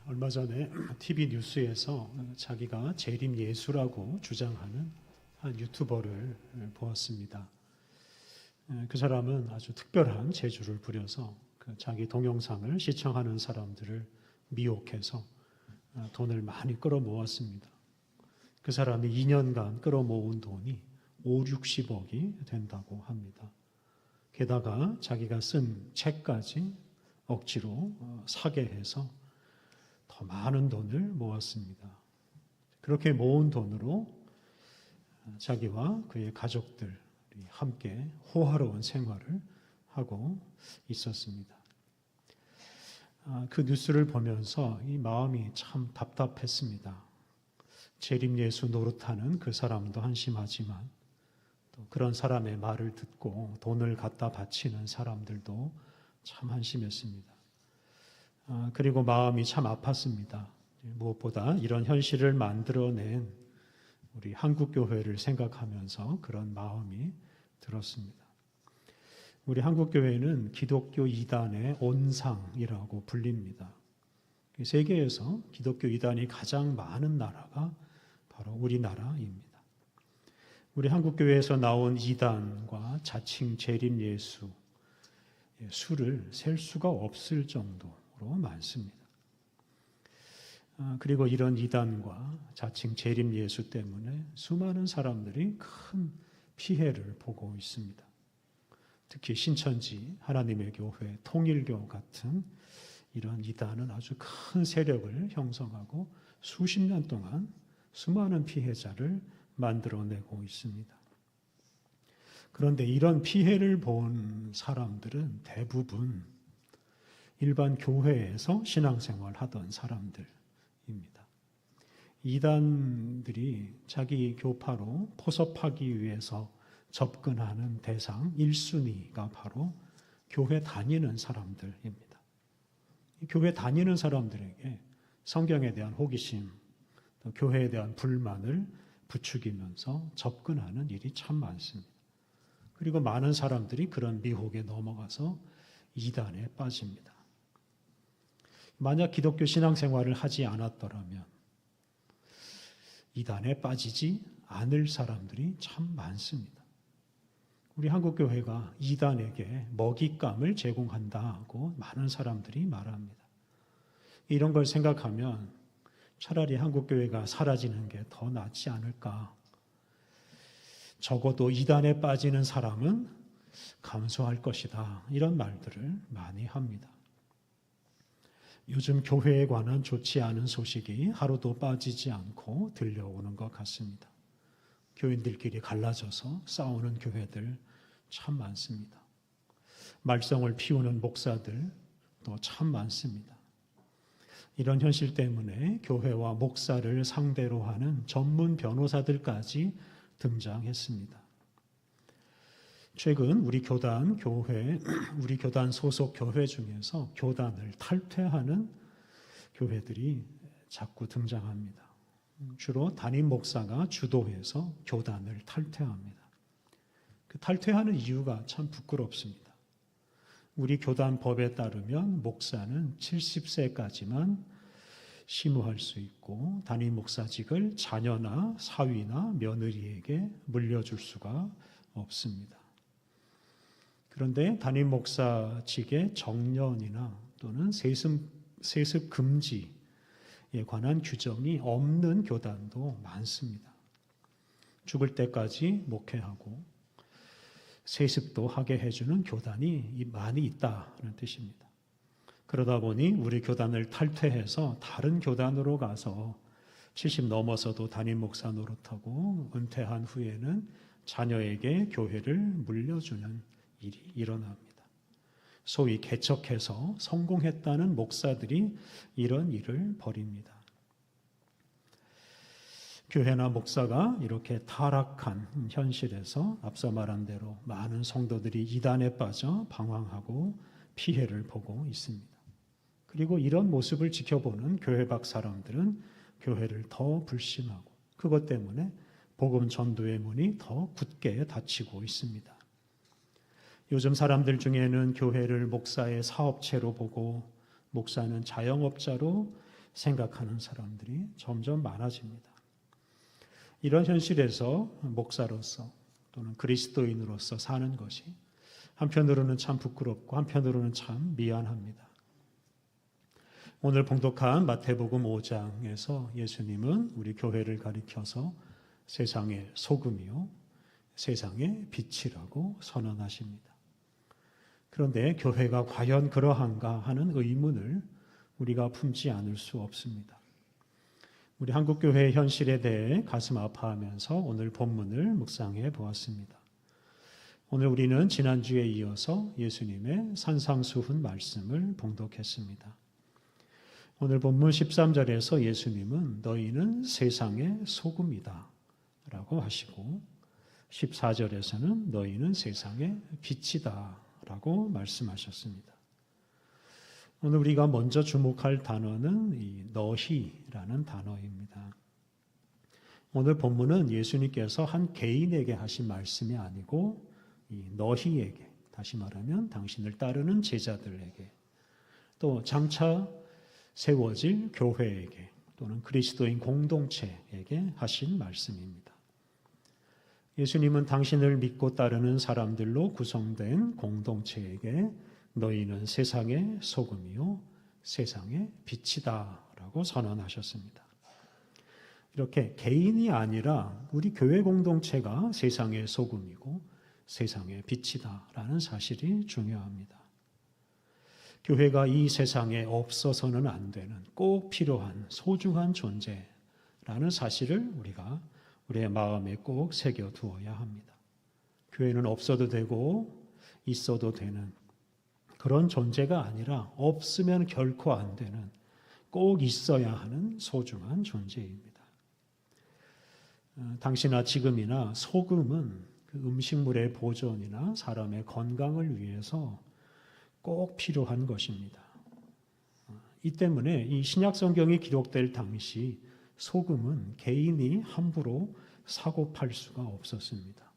얼마 전에 TV 뉴스에서 자기가 재림 예수라고 주장하는 한 유튜버를 보았습니다. 그 사람은 아주 특별한 재주를 부려서 자기 동영상을 시청하는 사람들을 미혹해서 돈을 많이 끌어모았습니다. 그 사람이 2년간 끌어모은 돈이 5, 60억이 된다고 합니다. 게다가 자기가 쓴 책까지 억지로 사게 해서 더 많은 돈을 모았습니다. 그렇게 모은 돈으로 자기와 그의 가족들이 함께 호화로운 생활을 하고 있었습니다. 그 뉴스를 보면서 이 마음이 참 답답했습니다. 재림 예수 노릇하는 그 사람도 한심하지만 또 그런 사람의 말을 듣고 돈을 갖다 바치는 사람들도 참 한심했습니다. 그리고 마음이 참 아팠습니다. 무엇보다 이런 현실을 만들어낸 우리 한국교회를 생각하면서 그런 마음이 들었습니다. 우리 한국교회는 기독교 이단의 온상이라고 불립니다. 세계에서 기독교 이단이 가장 많은 나라가 바로 우리나라입니다. 우리 한국교회에서 나온 이단과 자칭 재림 예수, 수를 셀 수가 없을 정도로 많습니다. 그리고 이런 이단과 자칭 재림 예수 때문에 수많은 사람들이 큰 피해를 보고 있습니다. 특히 신천지, 하나님의 교회, 통일교 같은 이런 이단은 아주 큰 세력을 형성하고 수십 년 동안 수많은 피해자를 만들어내고 있습니다. 그런데 이런 피해를 본 사람들은 대부분 일반 교회에서 신앙생활 하던 사람들입니다. 이단들이 자기 교파로 포섭하기 위해서 접근하는 대상 1순위가 바로 교회 다니는 사람들입니다. 교회 다니는 사람들에게 성경에 대한 호기심, 또 교회에 대한 불만을 부추기면서 접근하는 일이 참 많습니다. 그리고 많은 사람들이 그런 미혹에 넘어가서 이단에 빠집니다. 만약 기독교 신앙생활을 하지 않았더라면 이단에 빠지지 않을 사람들이 참 많습니다. 우리 한국교회가 이단에게 먹잇감을 제공한다고 많은 사람들이 말합니다. 이런 걸 생각하면 차라리 한국교회가 사라지는 게 더 낫지 않을까. 적어도 이단에 빠지는 사람은 감소할 것이다. 이런 말들을 많이 합니다. 요즘 교회에 관한 좋지 않은 소식이 하루도 빠지지 않고 들려오는 것 같습니다. 교인들끼리 갈라져서 싸우는 교회들 참 많습니다. 말썽을 피우는 목사들도 참 많습니다. 이런 현실 때문에 교회와 목사를 상대로 하는 전문 변호사들까지 등장했습니다. 최근 우리 교단 소속 교회 중에서 교단을 탈퇴하는 교회들이 자꾸 등장합니다. 주로 담임 목사가 주도해서 교단을 탈퇴합니다. 그 탈퇴하는 이유가 참 부끄럽습니다. 우리 교단 법에 따르면 목사는 70세까지만 심우할 수 있고 담임 목사직을 자녀나 사위나 며느리에게 물려줄 수가 없습니다. 그런데 담임 목사직의 정년이나 또는 세습 금지에 관한 규정이 없는 교단도 많습니다. 죽을 때까지 목회하고 세습도 하게 해주는 교단이 많이 있다는 뜻입니다. 그러다 보니 우리 교단을 탈퇴해서 다른 교단으로 가서 70 넘어서도 담임 목사 노릇하고 은퇴한 후에는 자녀에게 교회를 물려주는 일이 일어납니다. 소위 개척해서 성공했다는 목사들이 이런 일을 벌입니다. 교회나 목사가 이렇게 타락한 현실에서 앞서 말한 대로 많은 성도들이 이단에 빠져 방황하고 피해를 보고 있습니다. 그리고 이런 모습을 지켜보는 교회 밖 사람들은 교회를 더 불신하고 그것 때문에 복음 전도의 문이 더 굳게 닫히고 있습니다. 요즘 사람들 중에는 교회를 목사의 사업체로 보고 목사는 자영업자로 생각하는 사람들이 점점 많아집니다. 이런 현실에서 목사로서 또는 그리스도인으로서 사는 것이 한편으로는 참 부끄럽고 한편으로는 참 미안합니다. 오늘 봉독한 마태복음 5장에서 예수님은 우리 교회를 가리켜서 세상의 소금이요 세상의 빛이라고 선언하십니다. 그런데 교회가 과연 그러한가 하는 의문을 우리가 품지 않을 수 없습니다. 우리 한국교회의 현실에 대해 가슴 아파하면서 오늘 본문을 묵상해 보았습니다. 오늘 우리는 지난주에 이어서 예수님의 산상수훈 말씀을 봉독했습니다. 오늘 본문 13절에서 예수님은 너희는 세상의 소금이다 라고 하시고 14절에서는 너희는 세상의 빛이다 라고 말씀하셨습니다. 오늘 우리가 먼저 주목할 단어는 이 너희라는 단어입니다. 오늘 본문은 예수님께서 한 개인에게 하신 말씀이 아니고 이 너희에게, 다시 말하면 당신을 따르는 제자들에게, 또 장차 세워질 교회에게 또는 그리스도인 공동체에게 하신 말씀입니다. 예수님은 당신을 믿고 따르는 사람들로 구성된 공동체에게 너희는 세상의 소금이요 세상의 빛이다 라고 선언하셨습니다. 이렇게 개인이 아니라 우리 교회 공동체가 세상의 소금이고 세상의 빛이다 라는 사실이 중요합니다. 교회가 이 세상에 없어서는 안 되는 꼭 필요한 소중한 존재라는 사실을 우리가 우리의 마음에 꼭 새겨두어야 합니다. 교회는 없어도 되고 있어도 되는 그런 존재가 아니라 없으면 결코 안 되는 꼭 있어야 하는 소중한 존재입니다. 당시나 지금이나 소금은 그 음식물의 보존이나 사람의 건강을 위해서 꼭 필요한 것입니다. 이 때문에 이 신약 성경이 기록될 당시 소금은 개인이 함부로 사고 팔 수가 없었습니다.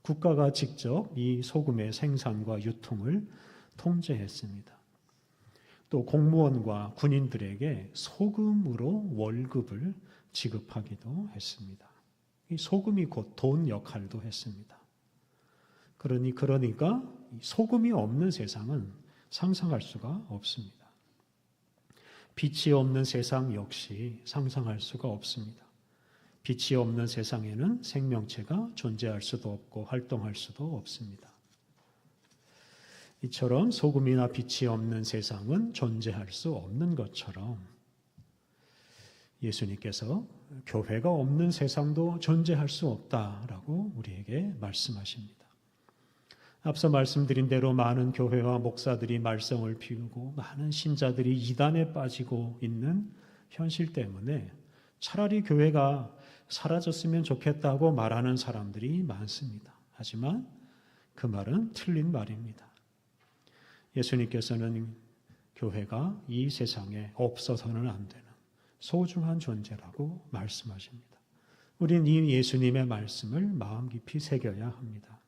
국가가 직접 이 소금의 생산과 유통을 통제했습니다. 또 공무원과 군인들에게 소금으로 월급을 지급하기도 했습니다. 이 소금이 곧 돈 역할도 했습니다. 그러니까 소금이 없는 세상은 상상할 수가 없습니다. 빛이 없는 세상 역시 상상할 수가 없습니다. 빛이 없는 세상에는 생명체가 존재할 수도 없고 활동할 수도 없습니다. 이처럼 소금이나 빛이 없는 세상은 존재할 수 없는 것처럼 예수님께서 교회가 없는 세상도 존재할 수 없다라고 우리에게 말씀하십니다. 앞서 말씀드린 대로 많은 교회와 목사들이 말썽을 피우고 많은 신자들이 이단에 빠지고 있는 현실 때문에 차라리 교회가 사라졌으면 좋겠다고 말하는 사람들이 많습니다. 하지만 그 말은 틀린 말입니다. 예수님께서는 교회가 이 세상에 없어서는 안 되는 소중한 존재라고 말씀하십니다. 우리는 이 예수님의 말씀을 마음 깊이 새겨야 합니다.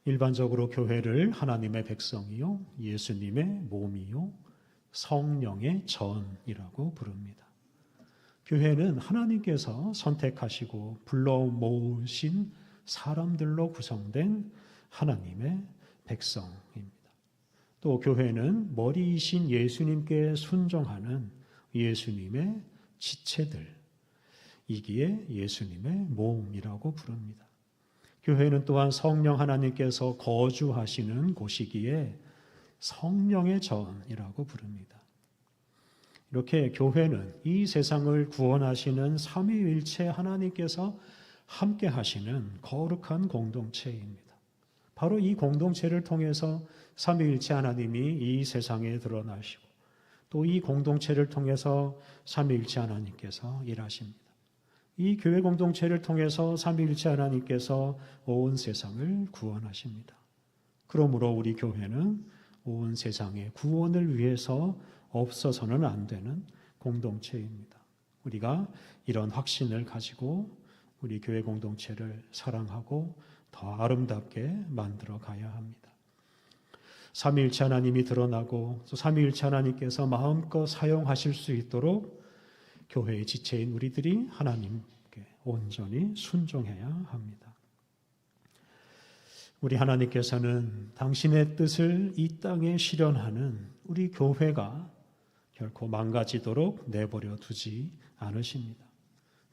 일반적으로 교회를 하나님의 백성이요, 예수님의 몸이요, 성령의 전이라고 부릅니다. 교회는 하나님께서 선택하시고 불러 모으신 사람들로 구성된 하나님의 백성입니다. 또 교회는 머리이신 예수님께 순종하는 예수님의 지체들이기에 예수님의 몸이라고 부릅니다. 교회는 또한 성령 하나님께서 거주하시는 곳이기에 성령의 전이라고 부릅니다. 이렇게 교회는 이 세상을 구원하시는 삼위일체 하나님께서 함께 하시는 거룩한 공동체입니다. 바로 이 공동체를 통해서 삼위일체 하나님이 이 세상에 드러나시고 또 이 공동체를 통해서 삼위일체 하나님께서 일하십니다. 이 교회 공동체를 통해서 삼위일체 하나님께서 온 세상을 구원하십니다. 그러므로 우리 교회는 온 세상의 구원을 위해서 없어서는 안 되는 공동체입니다. 우리가 이런 확신을 가지고 우리 교회 공동체를 사랑하고 더 아름답게 만들어 가야 합니다. 삼위일체 하나님이 드러나고 또 삼위일체 하나님께서 마음껏 사용하실 수 있도록 교회의 지체인 우리들이 하나님께 온전히 순종해야 합니다. 우리 하나님께서는 당신의 뜻을 이 땅에 실현하는 우리 교회가 결코 망가지도록 내버려 두지 않으십니다.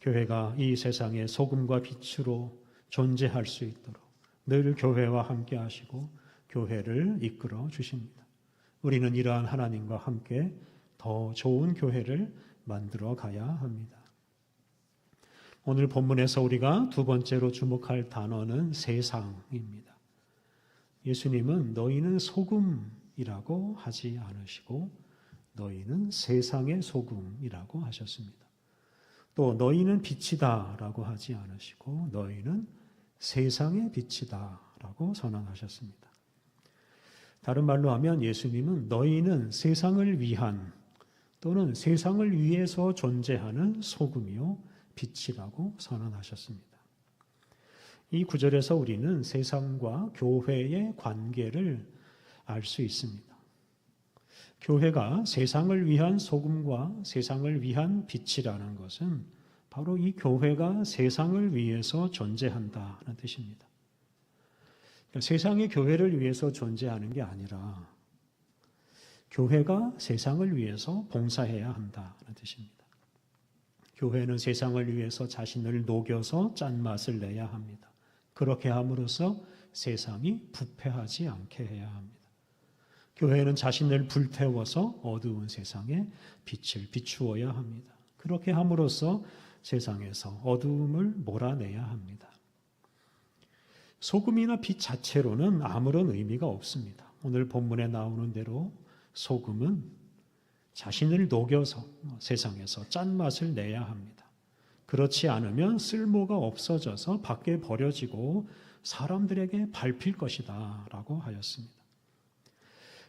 교회가 이 세상의 소금과 빛으로 존재할 수 있도록 늘 교회와 함께 하시고 교회를 이끌어 주십니다. 우리는 이러한 하나님과 함께 더 좋은 교회를 만들어 가야 합니다. 오늘 본문에서 우리가 두 번째로 주목할 단어는 세상입니다. 예수님은 너희는 소금이라고 하지 않으시고 너희는 세상의 소금이라고 하셨습니다. 또 너희는 빛이다라고 하지 않으시고 너희는 세상의 빛이다라고 선언하셨습니다. 다른 말로 하면 예수님은 너희는 세상을 위한 또는 세상을 위해서 존재하는 소금이요 빛이라고 선언하셨습니다. 이 구절에서 우리는 세상과 교회의 관계를 알 수 있습니다. 교회가 세상을 위한 소금과 세상을 위한 빛이라는 것은 바로 이 교회가 세상을 위해서 존재한다는 뜻입니다. 그러니까 세상이 교회를 위해서 존재하는 게 아니라 교회가 세상을 위해서 봉사해야 한다는 뜻입니다. 교회는 세상을 위해서 자신을 녹여서 짠맛을 내야 합니다. 그렇게 함으로써 세상이 부패하지 않게 해야 합니다. 교회는 자신을 불태워서 어두운 세상에 빛을 비추어야 합니다. 그렇게 함으로써 세상에서 어두움을 몰아내야 합니다. 소금이나 빛 자체로는 아무런 의미가 없습니다. 오늘 본문에 나오는 대로 소금은 자신을 녹여서 세상에서 짠맛을 내야 합니다. 그렇지 않으면 쓸모가 없어져서 밖에 버려지고 사람들에게 밟힐 것이다 라고 하였습니다.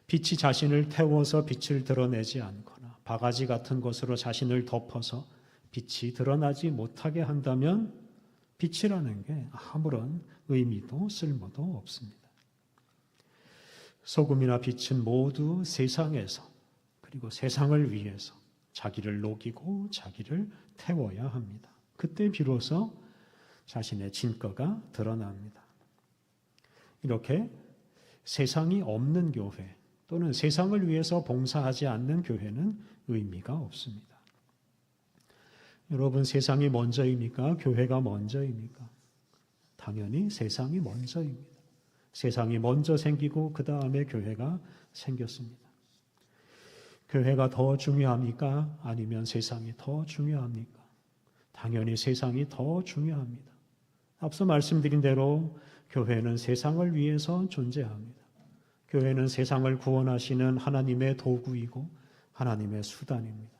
빛이 자신을 태워서 빛을 드러내지 않거나 바가지 같은 것으로 자신을 덮어서 빛이 드러나지 못하게 한다면 빛이라는 게 아무런 의미도 쓸모도 없습니다. 소금이나 빛은 모두 세상에서 그리고 세상을 위해서 자기를 녹이고 자기를 태워야 합니다. 그때 비로소 자신의 진가가 드러납니다. 이렇게 세상이 없는 교회 또는 세상을 위해서 봉사하지 않는 교회는 의미가 없습니다. 여러분, 세상이 먼저입니까? 교회가 먼저입니까? 당연히 세상이 먼저입니다. 세상이 먼저 생기고 그 다음에 교회가 생겼습니다. 교회가 더 중요합니까? 아니면 세상이 더 중요합니까? 당연히 세상이 더 중요합니다. 앞서 말씀드린 대로 교회는 세상을 위해서 존재합니다. 교회는 세상을 구원하시는 하나님의 도구이고 하나님의 수단입니다.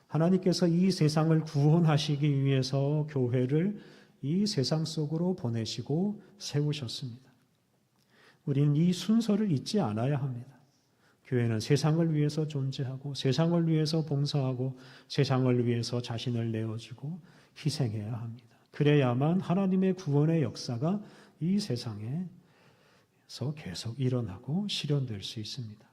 하나님께서 이 세상을 구원하시기 위해서 교회를 이 세상 속으로 보내시고 세우셨습니다. 우리는 이 순서를 잊지 않아야 합니다. 교회는 세상을 위해서 존재하고 세상을 위해서 봉사하고 세상을 위해서 자신을 내어주고 희생해야 합니다. 그래야만 하나님의 구원의 역사가 이 세상에서 계속 일어나고 실현될 수 있습니다.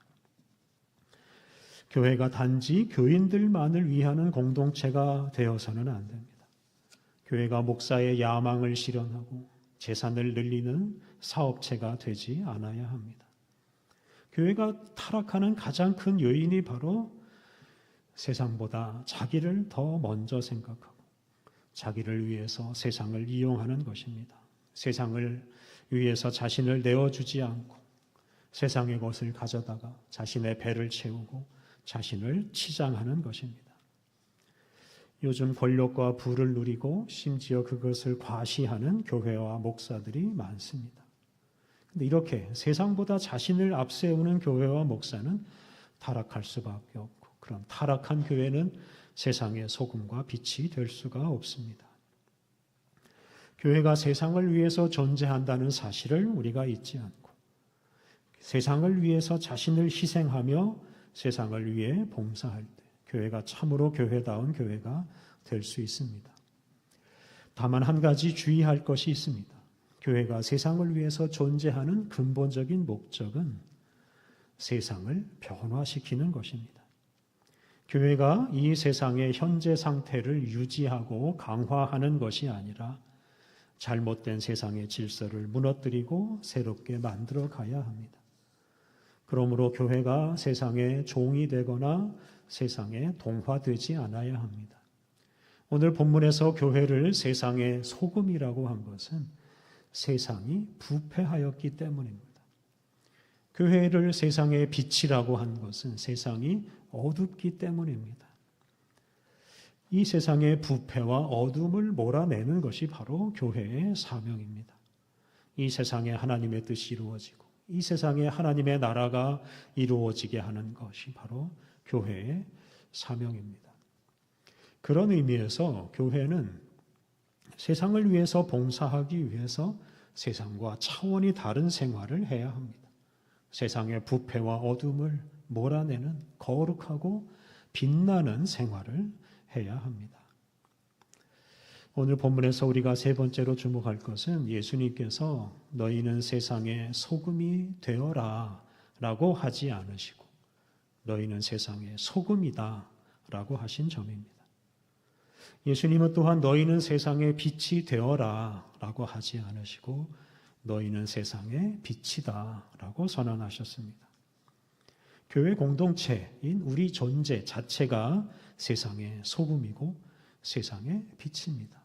교회가 단지 교인들만을 위하는 공동체가 되어서는 안 됩니다. 교회가 목사의 야망을 실현하고 재산을 늘리는 사업체가 되지 않아야 합니다. 교회가 타락하는 가장 큰 요인이 바로 세상보다 자기를 더 먼저 생각하고 자기를 위해서 세상을 이용하는 것입니다. 세상을 위해서 자신을 내어주지 않고 세상의 것을 가져다가 자신의 배를 채우고 자신을 치장하는 것입니다. 요즘 권력과 부를 누리고 심지어 그것을 과시하는 교회와 목사들이 많습니다. 근데 이렇게 세상보다 자신을 앞세우는 교회와 목사는 타락할 수밖에 없고, 그럼 타락한 교회는 세상의 소금과 빛이 될 수가 없습니다. 교회가 세상을 위해서 존재한다는 사실을 우리가 잊지 않고 세상을 위해서 자신을 희생하며 세상을 위해 봉사할 때 교회가 참으로 교회다운 교회가 될 수 있습니다. 다만 한 가지 주의할 것이 있습니다. 교회가 세상을 위해서 존재하는 근본적인 목적은 세상을 변화시키는 것입니다. 교회가 이 세상의 현재 상태를 유지하고 강화하는 것이 아니라 잘못된 세상의 질서를 무너뜨리고 새롭게 만들어 가야 합니다. 그러므로 교회가 세상의 종이 되거나 세상에 동화되지 않아야 합니다. 오늘 본문에서 교회를 세상의 소금이라고 한 것은 세상이 부패하였기 때문입니다. 교회를 세상의 빛이라고 한 것은 세상이 어둡기 때문입니다. 이 세상의 부패와 어둠을 몰아내는 것이 바로 교회의 사명입니다. 이 세상에 하나님의 뜻이 이루어지고 이 세상에 하나님의 나라가 이루어지게 하는 것이 바로 교회의 사명입니다. 그런 의미에서 교회는 세상을 위해서 봉사하기 위해서 세상과 차원이 다른 생활을 해야 합니다. 세상의 부패와 어둠을 몰아내는 거룩하고 빛나는 생활을 해야 합니다. 오늘 본문에서 우리가 세 번째로 주목할 것은 예수님께서 너희는 세상의 소금이 되어라 라고 하지 않으시고 너희는 세상의 소금이다 라고 하신 점입니다. 예수님은 또한 너희는 세상의 빛이 되어라 라고 하지 않으시고 너희는 세상의 빛이다 라고 선언하셨습니다. 교회 공동체인 우리 존재 자체가 세상의 소금이고 세상의 빛입니다.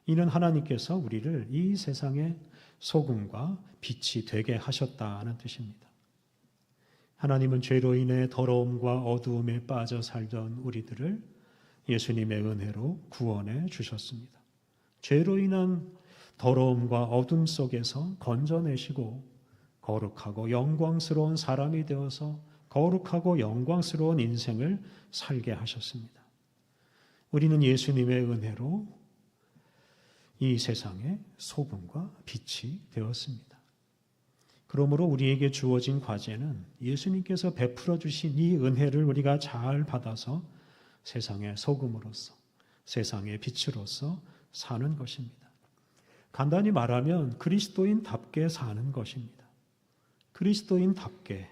이는 하나님께서 우리를 이 세상의 소금과 빛이 되게 하셨다는 뜻입니다. 하나님은 죄로 인해 더러움과 어두움에 빠져 살던 우리들을 예수님의 은혜로 구원해 주셨습니다. 죄로 인한 더러움과 어둠 속에서 건져내시고 거룩하고 영광스러운 사람이 되어서 거룩하고 영광스러운 인생을 살게 하셨습니다. 우리는 예수님의 은혜로 이 세상의 소금과 빛이 되었습니다. 그러므로 우리에게 주어진 과제는 예수님께서 베풀어 주신 이 은혜를 우리가 잘 받아서 세상의 소금으로서 세상의 빛으로서 사는 것입니다. 간단히 말하면 그리스도인답게 사는 것입니다. 그리스도인답게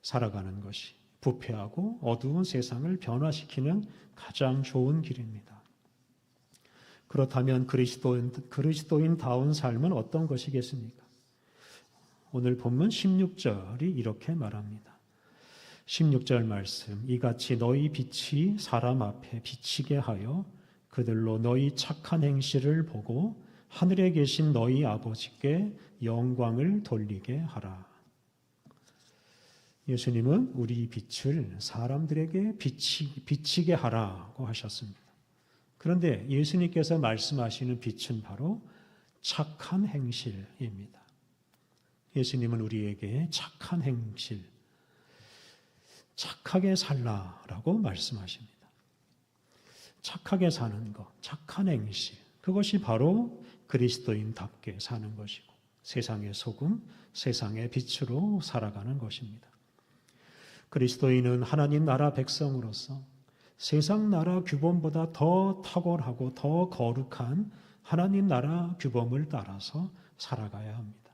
살아가는 것이 부패하고 어두운 세상을 변화시키는 가장 좋은 길입니다. 그렇다면 그리스도인다운 삶은 어떤 것이겠습니까? 오늘 본문 16절이 이렇게 말합니다. 16절 말씀, 이같이 너희 빛이 사람 앞에 비치게 하여 그들로 너희 착한 행실을 보고 하늘에 계신 너희 아버지께 영광을 돌리게 하라. 예수님은 우리 빛을 사람들에게 비치게 하라고 하셨습니다. 그런데 예수님께서 말씀하시는 빛은 바로 착한 행실입니다. 예수님은 우리에게 착한 행실, 착하게 살라라고 말씀하십니다. 착하게 사는 것, 착한 행실, 그것이 바로 그리스도인답게 사는 것이고 세상의 소금, 세상의 빛으로 살아가는 것입니다. 그리스도인은 하나님 나라 백성으로서 세상 나라 규범보다 더 탁월하고 더 거룩한 하나님 나라 규범을 따라서 살아가야 합니다.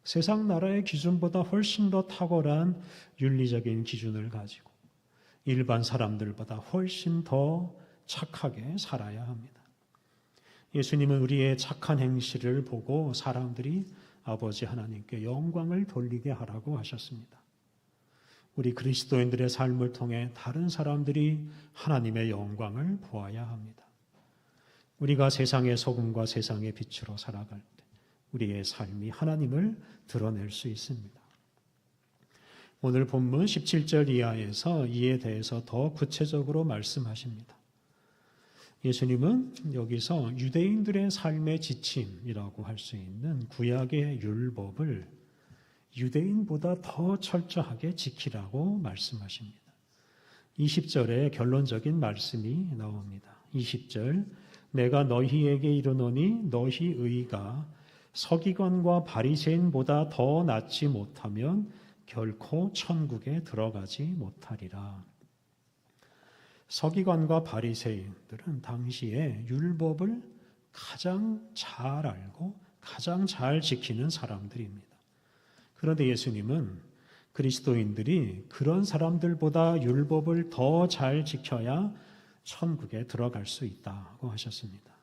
세상 나라의 기준보다 훨씬 더 탁월한 윤리적인 기준을 가지고 일반 사람들보다 훨씬 더 착하게 살아야 합니다. 예수님은 우리의 착한 행실을 보고 사람들이 아버지 하나님께 영광을 돌리게 하라고 하셨습니다. 우리 그리스도인들의 삶을 통해 다른 사람들이 하나님의 영광을 보아야 합니다. 우리가 세상의 소금과 세상의 빛으로 살아갈 때 우리의 삶이 하나님을 드러낼 수 있습니다. 오늘 본문 17절 이하에서 이에 대해서 더 구체적으로 말씀하십니다. 예수님은 여기서 유대인들의 삶의 지침이라고 할 수 있는 구약의 율법을 유대인보다 더 철저하게 지키라고 말씀하십니다. 20절에 결론적인 말씀이 나옵니다. 20절, 내가 너희에게 이르노니 너희 의가 서기관과 바리새인보다 더 낫지 못하면 결코 천국에 들어가지 못하리라. 서기관과 바리새인들은 당시에 율법을 가장 잘 알고 가장 잘 지키는 사람들입니다. 그런데 예수님은 그리스도인들이 그런 사람들보다 율법을 더 잘 지켜야 천국에 들어갈 수 있다고 하셨습니다.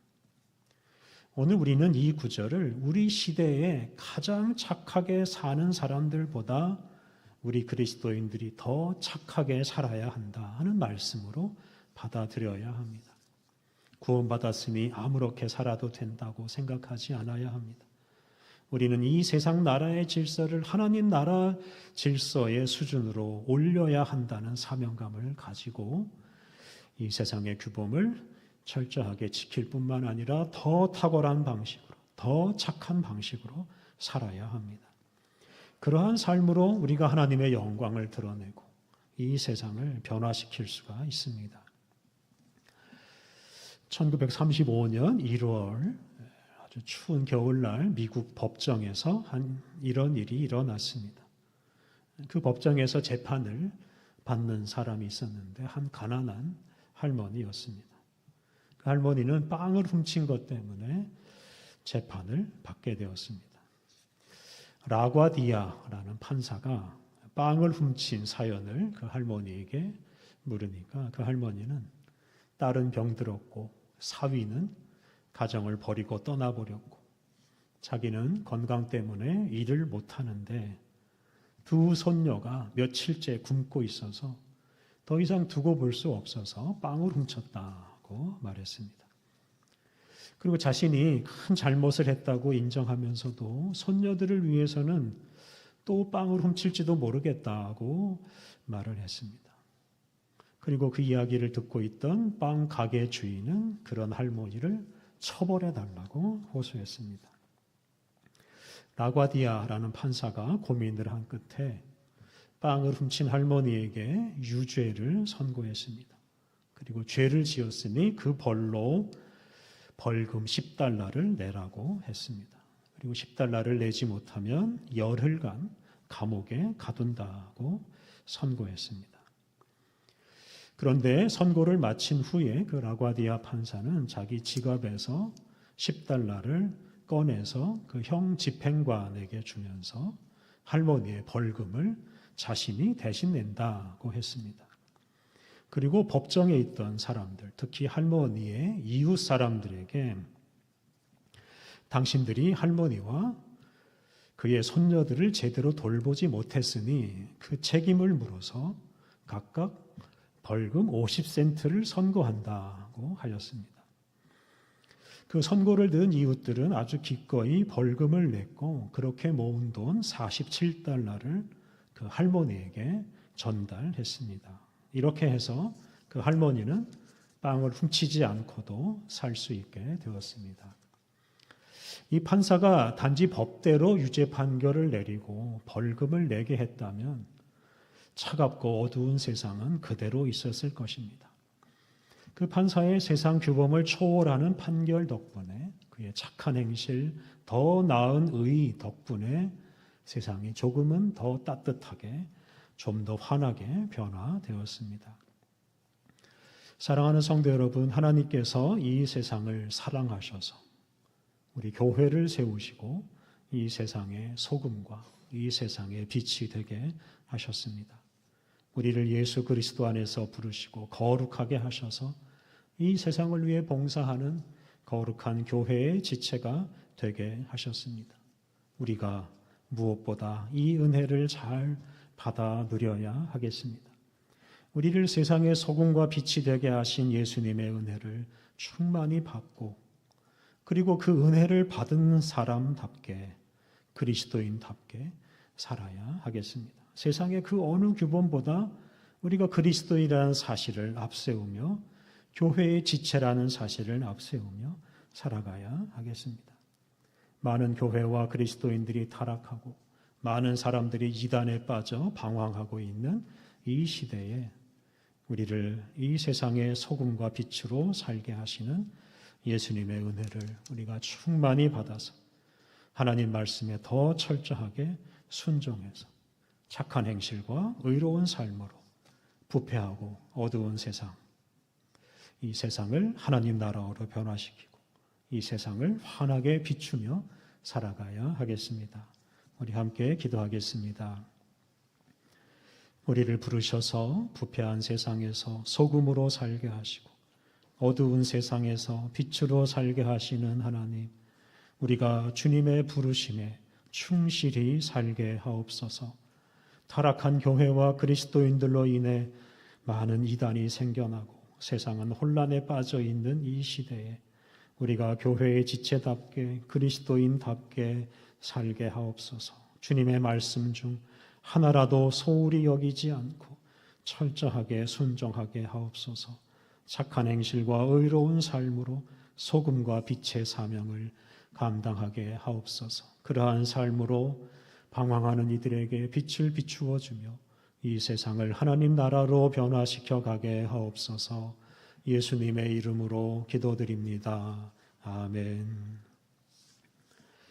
오늘 우리는 이 구절을 우리 시대에 가장 착하게 사는 사람들보다 우리 그리스도인들이 더 착하게 살아야 한다 하는 말씀으로 받아들여야 합니다. 구원받았으니 아무렇게 살아도 된다고 생각하지 않아야 합니다. 우리는 이 세상 나라의 질서를 하나님 나라 질서의 수준으로 올려야 한다는 사명감을 가지고 이 세상의 규범을 철저하게 지킬 뿐만 아니라 더 탁월한 방식으로, 더 착한 방식으로 살아야 합니다. 그러한 삶으로 우리가 하나님의 영광을 드러내고 이 세상을 변화시킬 수가 있습니다. 1935년 1월 아주 추운 겨울날 미국 법정에서 이런 일이 일어났습니다. 그 법정에서 재판을 받는 사람이 있었는데 한 가난한 할머니였습니다. 그 할머니는 빵을 훔친 것 때문에 재판을 받게 되었습니다. 라과디아라는 판사가 빵을 훔친 사연을 그 할머니에게 물으니까 그 할머니는 딸은 병들었고 사위는 가정을 버리고 떠나버렸고 자기는 건강 때문에 일을 못하는데 두 손녀가 며칠째 굶고 있어서 더 이상 두고 볼 수 없어서 빵을 훔쳤다고 말했습니다. 그리고 자신이 큰 잘못을 했다고 인정하면서도 손녀들을 위해서는 또 빵을 훔칠지도 모르겠다고 말을 했습니다. 그리고 그 이야기를 듣고 있던 빵 가게 주인은 그런 할머니를 처벌해 달라고 호소했습니다. 라과디아라는 판사가 고민을 한 끝에 빵을 훔친 할머니에게 유죄를 선고했습니다. 그리고 죄를 지었으니 그 벌로 벌금 $10를 내라고 했습니다. 그리고 $10를 내지 못하면 열흘간 감옥에 가둔다고 선고했습니다. 그런데 선고를 마친 후에 그 라과디아 판사는 자기 지갑에서 $10를 꺼내서 그 형 집행관에게 주면서 할머니의 벌금을 자신이 대신 낸다고 했습니다. 그리고 법정에 있던 사람들, 특히 할머니의 이웃 사람들에게 당신들이 할머니와 그의 손녀들을 제대로 돌보지 못했으니 그 책임을 물어서 각각 벌금 50센트를 선고한다고 하였습니다. 그 선고를 들은 이웃들은 아주 기꺼이 벌금을 냈고 그렇게 모은 돈 $47를 그 할머니에게 전달했습니다. 이렇게 해서 그 할머니는 빵을 훔치지 않고도 살 수 있게 되었습니다. 이 판사가 단지 법대로 유죄 판결을 내리고 벌금을 내게 했다면 차갑고 어두운 세상은 그대로 있었을 것입니다. 그 판사의 세상 규범을 초월하는 판결 덕분에 그의 착한 행실, 더 나은 의 덕분에 세상이 조금은 더 따뜻하게 좀 더 환하게 변화되었습니다. 사랑하는 성도 여러분, 하나님께서 이 세상을 사랑하셔서 우리 교회를 세우시고 이 세상의 소금과 이 세상의 빛이 되게 하셨습니다. 우리를 예수 그리스도 안에서 부르시고 거룩하게 하셔서 이 세상을 위해 봉사하는 거룩한 교회의 지체가 되게 하셨습니다. 우리가 무엇보다 이 은혜를 잘 받아 누려야 하겠습니다. 우리를 세상의 소금과 빛이 되게 하신 예수님의 은혜를 충만히 받고 그리고 그 은혜를 받은 사람답게 그리스도인답게 살아야 하겠습니다. 세상의 그 어느 규범보다 우리가 그리스도인이라는 사실을 앞세우며 교회의 지체라는 사실을 앞세우며 살아가야 하겠습니다. 많은 교회와 그리스도인들이 타락하고 많은 사람들이 이단에 빠져 방황하고 있는 이 시대에 우리를 이 세상의 소금과 빛으로 살게 하시는 예수님의 은혜를 우리가 충만히 받아서 하나님 말씀에 더 철저하게 순종해서 착한 행실과 의로운 삶으로 부패하고 어두운 세상, 이 세상을 하나님 나라로 변화시키고 이 세상을 환하게 비추며 살아가야 하겠습니다. 우리 함께 기도하겠습니다. 우리를 부르셔서 부패한 세상에서 소금으로 살게 하시고 어두운 세상에서 빛으로 살게 하시는 하나님, 우리가 주님의 부르심에 충실히 살게 하옵소서. 타락한 교회와 그리스도인들로 인해 많은 이단이 생겨나고 세상은 혼란에 빠져 있는 이 시대에 우리가 교회의 지체답게 그리스도인답게 살게 하옵소서. 주님의 말씀 중 하나라도 소홀히 여기지 않고 철저하게 순종하게 하옵소서. 착한 행실과 의로운 삶으로 소금과 빛의 사명을 감당하게 하옵소서. 그러한 삶으로 방황하는 이들에게 빛을 비추어 주며 이 세상을 하나님 나라로 변화시켜 가게 하옵소서. 예수님의 이름으로 기도드립니다. 아멘.